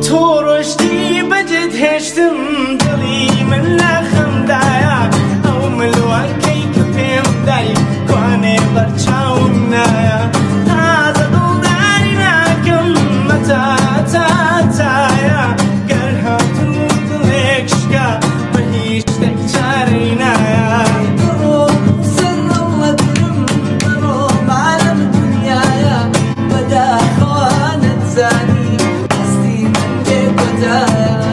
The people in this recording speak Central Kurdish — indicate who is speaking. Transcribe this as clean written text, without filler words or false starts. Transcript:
Speaker 1: تۆڕۆشتی بەجێت هێشتم دڵی من لە خەمدایە ئەو ملوانکەی کە پێم دای کوانێ بەرچاوم نایە تازە دڵداری ناکەم مەتاتایە گەر هاتوو دڵێک شکا بە هیچ شتێک چارەی نایە
Speaker 2: زاني قصدي من بێ کۆتایە